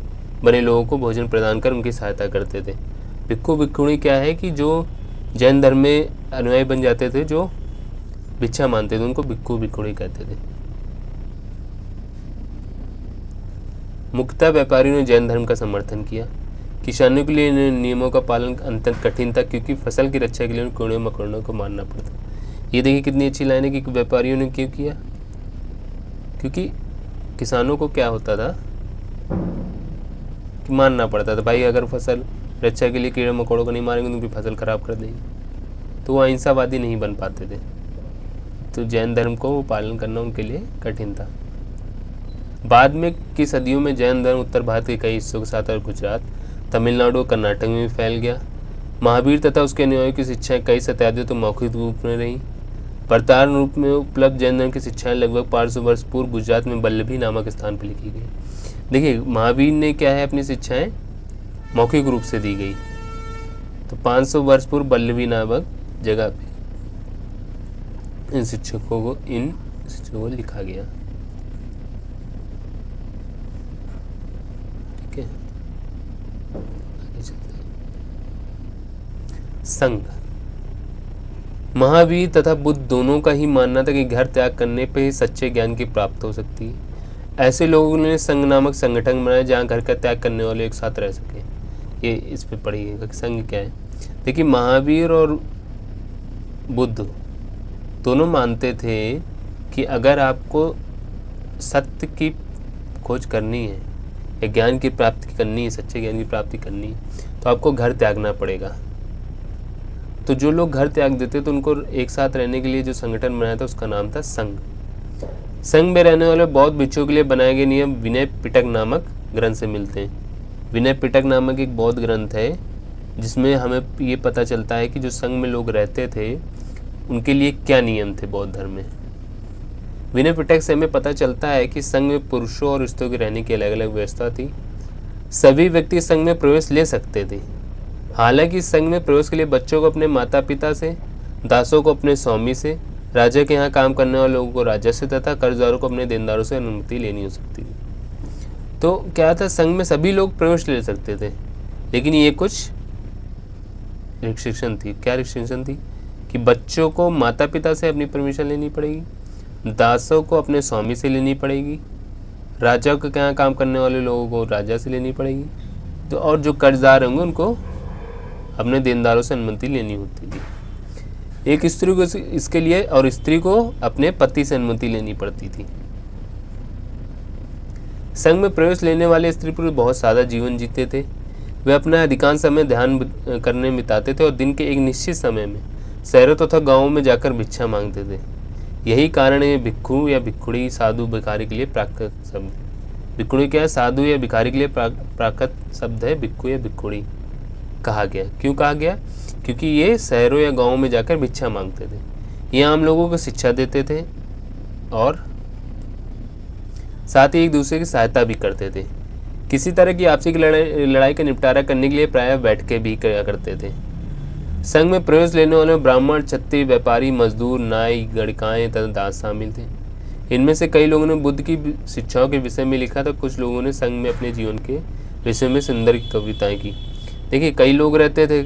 बने लोगों को भोजन प्रदान कर उनकी सहायता करते थे। भिक्खु भिक्षुणी क्या है कि जो जैन धर्म में अनुयायी बन जाते थे, जो भिक्षा मानते थे, उनको भिक्खु भिक्षुणी कहते थे। मुख्यतः व्यापारियों ने जैन धर्म का समर्थन किया। किसानों के लिए इन नियमों का पालन अत्यंत कठिन था, क्योंकि फसल की रक्षा के लिए कीड़े मकोड़ों को मारना पड़ता। ये देखिए कितनी अच्छी लाइन है कि व्यापारियों ने क्यों किया। क्योंकि किसानों को क्या होता था कि मारना पड़ता था। भाई अगर फसल रक्षा के लिए कीड़े मकोड़ों को नहीं मारेंगे तो उनकी फसल खराब कर देंगे। तो वो अहिंसावादी नहीं बन पाते थे। तो जैन धर्म को पालन करना उनके लिए कठिन था। बाद में की सदियों में जैन धर्म उत्तर भारत के कई हिस्सों के साथ और गुजरात, तमिलनाडु और कर्नाटक में भी फैल गया। महावीर तथा उसके अनुयायियों की शिक्षाएं कई शताब्दियों तो मौखिक रूप में रहीं। वर्तमान रूप में उपलब्ध जैन धर्म की शिक्षाएं लगभग 500 वर्ष पूर्व गुजरात में वल्लभी नामक स्थान पर लिखी गई। देखिए महावीर ने क्या है अपनी शिक्षाएं मौखिक रूप से दी गई, तो 500 वर्ष पूर्व वल्लभी नामक जगह पे इन शिक्षकों को लिखा गया। ठीक है, आगे चलते हैं। संघ। महावीर तथा बुद्ध दोनों का ही मानना था कि घर त्याग करने पर ही सच्चे ज्ञान की प्राप्ति हो सकती है। ऐसे लोगों ने संघ नामक संगठन बनाया जहाँ घर का त्याग करने वाले एक साथ रह सके। ये इस पे पढ़िएगा कि संघ क्या है। देखिए महावीर और बुद्ध दोनों मानते थे कि अगर आपको सत्य की खोज करनी है या ज्ञान की प्राप्ति करनी है, सच्चे ज्ञान की प्राप्ति करनी है, तो आपको घर त्यागना पड़ेगा। तो जो लोग घर त्याग देते तो उनको एक साथ रहने के लिए जो संगठन बनाया था उसका नाम था संघ। संघ में रहने वाले बौद्ध भिक्षुओं के लिए बनाए गए नियम विनय पिटक नामक ग्रंथ से मिलते हैं। विनय पिटक नामक एक बौद्ध ग्रंथ है जिसमें हमें ये पता चलता है कि जो संघ में लोग रहते थे उनके लिए क्या नियम थे बौद्ध धर्म में। विनय पिटक से हमें पता चलता है कि संघ में पुरुषों और स्त्रियों के रहने की अलग अलग व्यवस्था थी। सभी व्यक्ति संघ में प्रवेश ले सकते थे। हालांकि संघ में प्रवेश के लिए बच्चों को अपने माता पिता से, दासों को अपने स्वामी से, राजा के यहाँ काम करने वाले लोगों को राजा से तथा कर्जदारों को अपने देनदारों से अनुमति लेनी हो सकती थी। तो क्या था, संघ में सभी लोग प्रवेश ले सकते थे, लेकिन ये कुछ रिस्ट्रिक्शन थी। क्या रिस्ट्रिक्शन थी कि बच्चों को माता पिता से अपनी परमिशन लेनी पड़ेगी, दासों को अपने स्वामी से लेनी पड़ेगी, राजा के यहाँ काम करने वाले लोगों को राजा से लेनी पड़ेगी, तो और जो कर्जदार होंगे उनको अपने देनदारों से अनुमति लेनी होती थी। एक स्त्री को इसके लिए और स्त्री को अपने पति से अनुमति लेनी पड़ती थी। संघ में प्रवेश लेने वाले स्त्री पुरुष बहुत सादा जीवन जीते थे। वे अपना अधिकांश समय ध्यान करने में बिताते थे और दिन के एक निश्चित समय में शहरों तथा गांवों में जाकर भिक्षा मांगते थे। यही कारण है भिक्षु या भिक्षुणी साधु भिखारी के लिए प्राकृत शब्द। भिक्षुणी क्या है, साधु या भिखारी के लिए प्राकृत शब्द है भिक्षु या भिक्षुणी कहा गया। क्यों कहा गया? क्योंकि ये शहरों या गांवों में जाकर भिक्षा मांगते थे। ये आम लोगों को शिक्षा देते थे और साथ ही एक दूसरे की सहायता भी करते थे। किसी तरह की आपसी लड़ाई का निपटारा करने के लिए प्रायः बैठ के भी किया करते थे। संघ में प्रवेश लेने वाले ब्राह्मण, क्षत्रिय, व्यापारी, मजदूर, नाई, गणिकाएं तथा दास शामिल थे। इनमें से कई लोगों ने बुद्ध की शिक्षाओं के विषय में लिखा था। कुछ लोगों ने संघ में अपने जीवन के विषय में सुंदर कविताएं की। देखिए कई लोग रहते थे,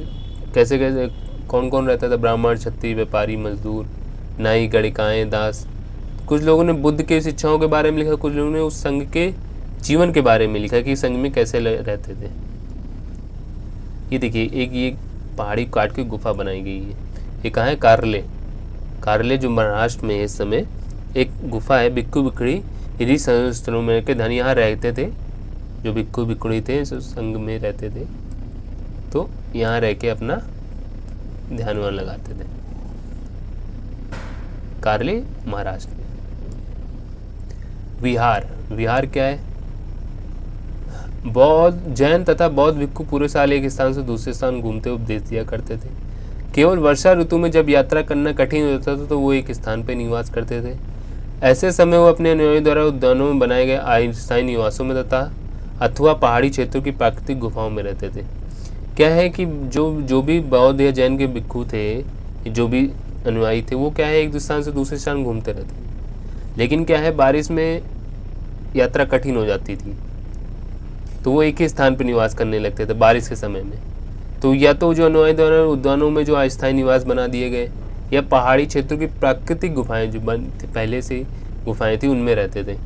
कैसे कैसे कौन कौन रहता था, ब्राह्मण, क्षत्रिय, व्यापारी, मजदूर, नाई, गणिकाएं, दास। कुछ लोगों ने बुद्ध के शिक्षाओं के बारे में लिखा, कुछ लोगों ने उस संघ के जीवन के बारे में लिखा कि संघ में कैसे रहते थे। ये देखिए एक ये पहाड़ी काट के गुफा बनाई गई है। ये कहाँ है? कारले। कारले जो महाराष्ट्र में है इस समय एक गुफा है। भिक्षु भिक्षुणी यदि संस्थानों में के धन यहाँ रहते थे, जो भिक्षु भिक्षुणी थे जो संघ में रहते थे तो यहाँ रह के अपना ध्यान वान लगाते थे। कारले महाराष्ट्र में। विहार। विहार क्या है? बौद्ध, जैन तथा बौद्ध भिक्षु पूरे साल एक स्थान से दूसरे स्थान घूमते उपदेश दिया करते थे। केवल वर्षा ऋतु में जब यात्रा करना कठिन होता था तो वो एक स्थान पर निवास करते थे। ऐसे समय वो अपने अनुयायियों द्वारा उद्यानों में बनाए गए अस्थायी निवासों में तथा अथवा पहाड़ी क्षेत्रों की प्राकृतिक गुफाओं में रहते थे। क्या है कि जो भी बौद्ध या जैन के भिक्षु थे, जो भी अनुयायी थे, वो क्या है एक स्थान से दूसरे स्थान घूमते रहते थे। लेकिन क्या है, बारिश में यात्रा कठिन हो जाती थी तो वो एक ही स्थान पर निवास करने लगते थे बारिश के समय में। तो या तो जो अनुयायी द्वारा उद्यानों में जो अस्थायी निवास बना दिए गए या पहाड़ी क्षेत्रों की प्राकृतिक गुफाएं जो पहले से गुफाएं थी उनमें रहते थे।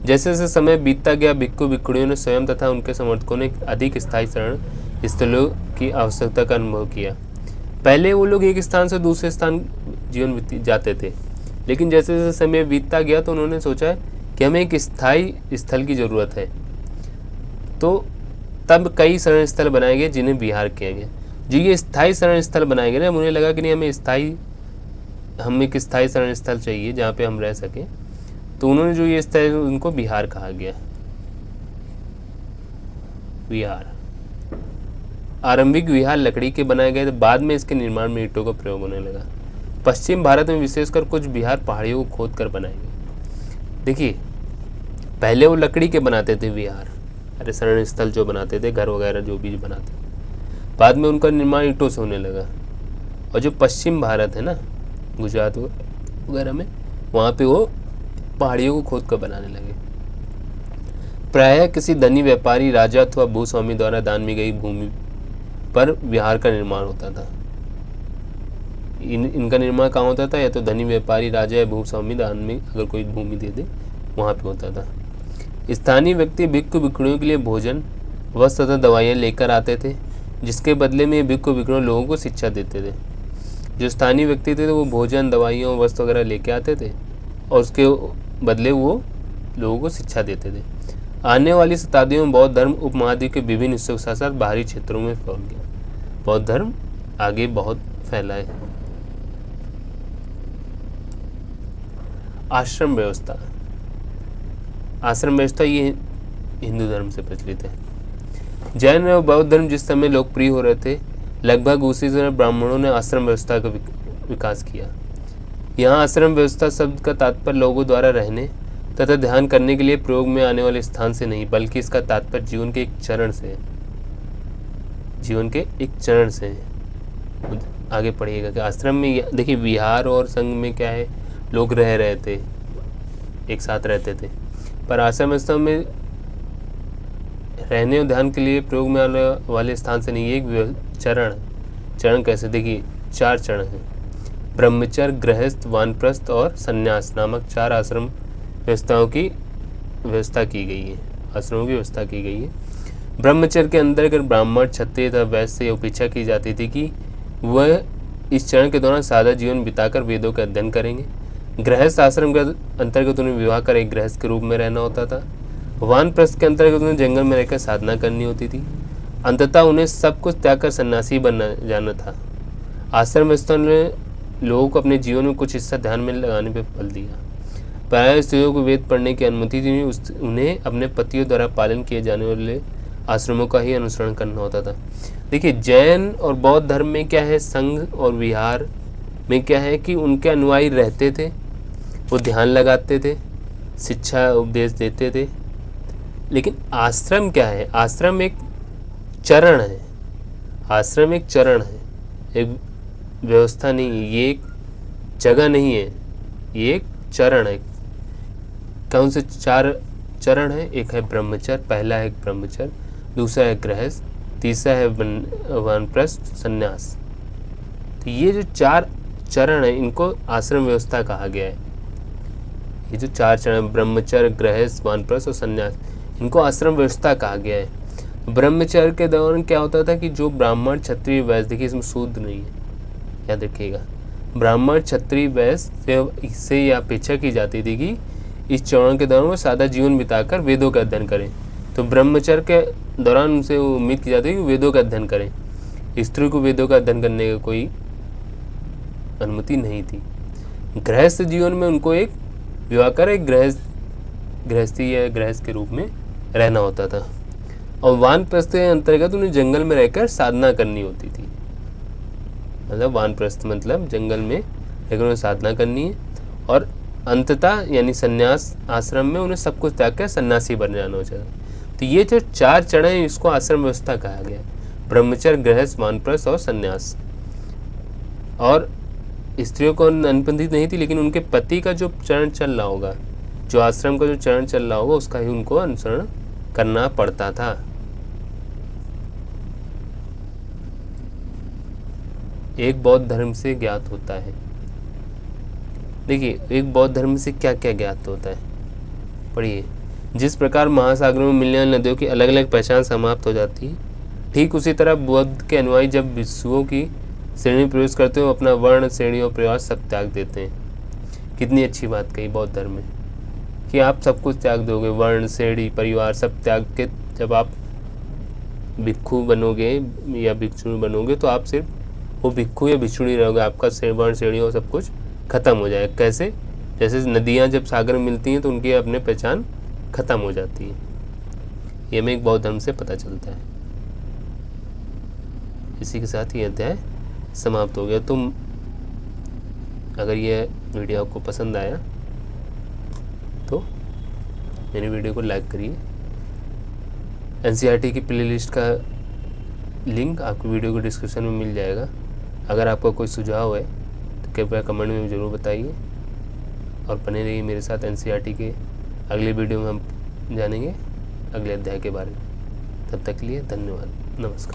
जैसे जैसे समय बीतता गया भिक्षु भिक्षुणियों ने स्वयं तथा उनके समर्थकों ने अधिक स्थायी शरण स्थलों की आवश्यकता का अनुभव किया। पहले वो लोग एक स्थान से दूसरे स्थान जीवन जाते थे, लेकिन जैसे जैसे समय बीतता गया तो उन्होंने सोचा कि हमें एक स्थायी स्थल की ज़रूरत है। तो तब कई शरण स्थल बनाए गए जिन्हें विहार किया गया। जो ये स्थायी शरण स्थल बनाए गए ना, उन्हें लगा कि नहीं हमें एक स्थायी शरण स्थल चाहिए जहाँ पे हम रह सकें, तो उन्होंने जो ये स्थल उनको विहार कहा गया। विहार। आरंभिक विहार लकड़ी के बनाए गए थे, बाद में इसके निर्माण में ईंटों का प्रयोग होने लगा। पश्चिम भारत में विशेषकर कुछ विहार पहाड़ियों को खोद कर बनाए गए। देखिए, पहले वो लकड़ी के बनाते थे विहार, अरे शरण स्थल जो बनाते थे, घर वगैरह जो भी बनाते थे, बाद में उनका निर्माण ईंटों से होने लगा। और जो पश्चिम भारत है ना, गुजरात वगैरह में, वहाँ पे वो पहाड़ियों को खोद कर बनाने लगे। प्रायः किसी धनी व्यापारी, राजा अथवा भूस्वामी द्वारा दान में गई भूमि पर विहार का निर्माण होता था। इनका निर्माण कहाँ होता था? या तो धनी व्यापारी, राजा या भूस्वामी दान में अगर कोई भूमि दे दे, वहाँ पे होता था। स्थानीय व्यक्ति भिक्षु भिक्षुणियों के लिए भोजन, वस्त्र तथा दवाइयाँ लेकर आते थे, जिसके बदले में भिक्षु भिक्षुणी लोगों को शिक्षा देते थे। जो स्थानीय व्यक्ति थे वो भोजन, दवाइयों, वस्त्र वगैरह लेके आते थे और उसके बदले वो लोगों को शिक्षा देते थे। आने वाली शताब्दियों में बौद्ध धर्म उपमहाद्वीप के विभिन्न हिस्सों के साथ साथ बाहरी क्षेत्रों में फैल गया। बौद्ध धर्म आगे बहुत फैला है। आश्रम व्यवस्था, आश्रम व्यवस्था ये हिंदू धर्म से प्रचलित है। जैन और बौद्ध धर्म जिस समय लोकप्रिय हो रहे थे, लगभग उसी समय ब्राह्मणों ने आश्रम व्यवस्था का विकास किया। यहाँ आश्रम व्यवस्था शब्द का तात्पर्य लोगों द्वारा रहने तथा ध्यान करने के लिए प्रयोग में आने वाले स्थान से नहीं, बल्कि इसका तात्पर्य जीवन के एक चरण से है। जीवन के एक चरण से है। आगे पढ़िएगा कि आश्रम में देखिए विहार और संघ में क्या है, लोग रह रहे थे, एक साथ रहते थे, पर आश्रम व्यवस्था में रहने और ध्यान के लिए प्रयोग में आने वाले स्थान से नहीं, एक चरण। चरण कैसे? देखिए 4 चरण हैं। ब्रह्मचर्य, गृहस्थ, वानप्रस्थ और संन्यास नामक 4 आश्रम व्यवस्थाओं की व्यवस्था की गई है। आश्रमों की व्यवस्था की गई है। ब्रह्मचर्य के अंतर्गत ब्राह्मण, क्षत्रिय तथा वैश्य से अपेक्षा की जाती थी कि वह इस चरण के दौरान सादा जीवन बिताकर वेदों का अध्ययन करेंगे। गृहस्थ आश्रम के अंतर्गत उन्हें विवाह कर एक गृहस्थ के रूप में रहना होता था। वानप्रस्थ के अंतर्गत उन्हें जंगल में रहकर साधना करनी होती थी। अंततः उन्हें सब कुछ त्याग कर सन्यासी बनना जाना था। आश्रम व्यवस्था ने लोगों को अपने जीवन में कुछ हिस्सा ध्यान में लगाने पर बल दिया। प्रायः स्त्रियों को वेद पढ़ने की अनुमति थी, उन्हें अपने पतियों द्वारा पालन किए जाने वाले आश्रमों का ही अनुसरण करना होता था। देखिए, जैन और बौद्ध धर्म में क्या है, संघ और विहार में क्या है कि उनके अनुयायी रहते थे, वो ध्यान लगाते थे, शिक्षा उपदेश देते थे। लेकिन आश्रम क्या है? आश्रम एक चरण है। आश्रम एक चरण है, एक व्यवस्था नहीं है, ये एक जगह नहीं है, ये एक चरण है। कौन से 4 चरण है? एक है ब्रह्मचर्य, पहला है ब्रह्मचर्य, दूसरा है गृहस्थ, तीसरा है वानप्रस्थ, संन्यास। तो ये जो 4 चरण है, इनको आश्रम व्यवस्था कहा गया है। ये जो 4 चरण, ब्रह्मचर्य, गृहस्थ, वानप्रस्थ और संन्यास, इनको आश्रम व्यवस्था कहा गया है। ब्रह्मचर्य के दौरान क्या होता था कि जो ब्राह्मण, क्षत्रिय, वैश्य, देखिए इसमें शूद्र नहीं है, याद रखिएगा, ब्राह्मण, क्षत्रिय, वैश्य से यह अपेक्षा की जाती थी कि इस चरण के दौरान वो सादा जीवन बिताकर वेदों का अध्ययन करें। तो ब्रह्मचर्य के दौरान उनसे उम्मीद की जाती है कि वेदों का अध्ययन करें। स्त्री को वेदों का अध्ययन करने की कोई अनुमति नहीं थी। गृहस्थ जीवन में उनको एक विवाह कर एक गृहस्थी या गृहस्थ के रूप में रहना होता था। और वानप्रस्थ के अंतर्गत उन्हें जंगल में रहकर साधना करनी होती थी। मतलब वानप्रस्थ मतलब जंगल में रहकर उन्हें साधना करनी है। और अंततः यानी संन्यास आश्रम में उन्हें सब कुछ त्याग कर सन्यासी बन जाना होता है। तो ये जो 4 चरण है, इसको आश्रम व्यवस्था कहा गया है। ब्रह्मचर्य, गृहस्थ, वानप्रस्थ और संन्यास। और स्त्रियों को अनुबंधित नहीं थी, लेकिन उनके पति का जो चरण चल रहा होगा, जो आश्रम का जो चरण चल रहा होगा, उसका ही उनको अनुसरण करना पड़ता था। एक बौद्ध धर्म से ज्ञात होता है। देखिए, एक बौद्ध धर्म से क्या क्या ज्ञात होता है, पढ़िए। जिस प्रकार महासागरों में मिलने वाली नदियों की अलग अलग पहचान समाप्त हो जाती है, ठीक उसी तरह बौद्ध के अनुयायी जब विश्वों की श्रेणी प्रवेश करते हो, अपना वर्ण, श्रेणी और परिवार सब त्याग देते हैं। कितनी अच्छी बात कही बौद्ध धर्म में कि आप सब कुछ त्याग दोगे, वर्ण, श्रेणी, परिवार सब त्याग के जब आप भिक्षु बनोगे या भिक्षुणी बनोगे, तो आप सिर्फ वो भिक्षु या भिक्षुणी रहोगे। आपका वर्ण, श्रेणी और सब कुछ खत्म हो जाएगा। कैसे? जैसे नदियाँ जब सागर में मिलती हैं तो उनकी अपने पहचान खत्म हो जाती है। ये हमें एक बौद्ध धर्म से पता चलता है। इसी के साथ ये अध्याय समाप्त हो गया। तो अगर ये वीडियो आपको पसंद आया तो मेरी वीडियो को लाइक करिए। एनसीईआरटी की प्लेलिस्ट का लिंक आपको वीडियो के डिस्क्रिप्शन में मिल जाएगा। अगर आपका कोई सुझाव है तो कृपया कमेंट में ज़रूर बताइए और बने रहिए मेरे साथ। एनसीईआरटी के अगले वीडियो में हम जानेंगे अगले अध्याय के बारे में। तब तक के लिए धन्यवाद, नमस्कार।